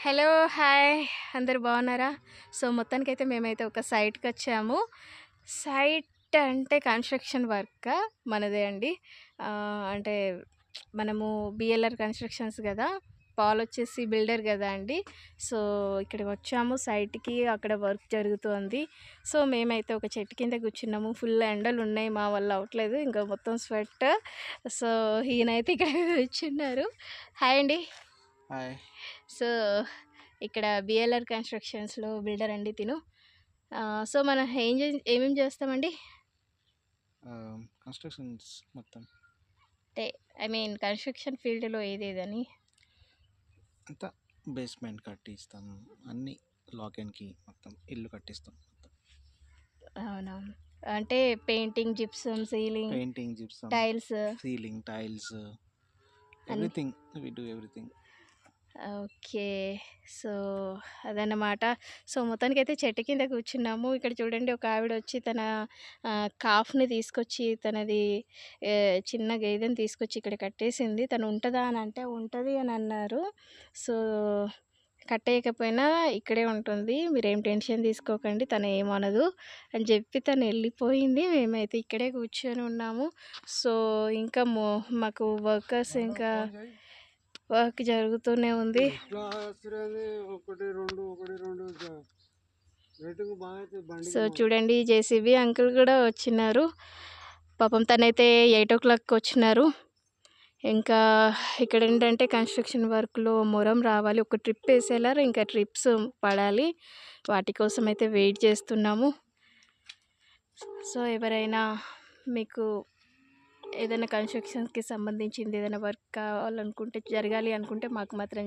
Hello! Hi! అందరూ బాగున్నారా? So, మొత్తానికైతే మేమైతే ఒక సైట్‌కొచ్చాము. సైట్ అంటే కన్‌స్ట్రక్షన్ వర్కా మనదే అండి. అంటే మనము బిఎల్ఆర్ కన్‌స్ట్రక్షన్స్ గదా! పాలొచ్చేసి బిల్డర్ గదా అండి. సో, ఇక్కడికొచ్చాము సైట్‌కి. అక్కడ వర్క్ జరుగుతోంది. సో, మేమైతే ఒక చెట్టు కింద కూర్చున్నాము. ఫుల్ ఎండలున్నాయి. మా వల్ల అవ్వట్లేదు. ఇంకా మొత్తం స్వెట్. సో, ఈయనైతే ఇక్కడ కూర్చున్నారు. హాయ్ అండి. హాయ్. సో, ఇక్కడ బిఎల్ఆర్ కన్‌స్ట్రక్షన్స్‌లో బిల్డర్ అండి తిను. సో, మనం ఏమేం చేస్తామండి? కన్‌స్ట్రక్షన్స్ మొత్తం అంటే ఐ మీన్ కన్‌స్ట్రక్షన్ ఫీల్డ్‌లో ఏదేదని? అంతా బేస్‌మెంట్ కట్టిస్తాం. అన్నీ లాక్ అండ్ కీ మొత్తం ఇల్లు కట్టిస్తాం మొత్తం. అవునవును. అంటే painting, gypsum, ceiling, painting, gypsum, tiles ceiling, tiles అన్నీ. Everything we do everything. Okay. So, అదన్నమాట. సో, మొత్తానికైతే చెట్టు కింద కూర్చున్నాము. ఇక్కడ చూడండి ఒక ఆవిడొచ్చి తన కాఫ్‌ని తీసుకొచ్చి తనది చిన్న గేదెని తీసుకొచ్చి ఇక్కడ కట్టేసింది. తను ఉంటదా అని అంటే, ఉంటది అని అన్నారు. సో, కట్టేయకపోయినా ఇక్కడే ఉంటుంది. మీరేం టెన్షన్ తీసుకోకండి. తను ఏమనదు అని చెప్పి తను వెళ్ళిపోయింది. మేమైతే ఇక్కడే కూర్చొని ఉన్నాము. సో, ఇంకా మాకు వర్కర్స్ ఇంకా వర్క్ జరుగుతూనే ఉంది. సో, చూడండి జేసీబీ అంకుల్ కూడా వచ్చినారు. పాపం తనైతే 8:00కి వచ్చినారు. ఇంకా ఇక్కడేంటంటే కన్‌స్ట్రక్షన్ వర్క్‌లో మొరం రావాలి. ఒక ట్రిప్ ఏసేలారు ఇంకా ట్రిప్స్ పడాలి. వాటి కోసం అయితే వెయిట్ చేస్తున్నాము. సో, ఎవరైనా మీకు ఏదైనా కన్‌స్ట్రక్షన్‌కి సంబంధించింది ఏదైనా వర్క్ కావాలనుకుంటే, జరగాలి అనుకుంటే మాకు మాత్రం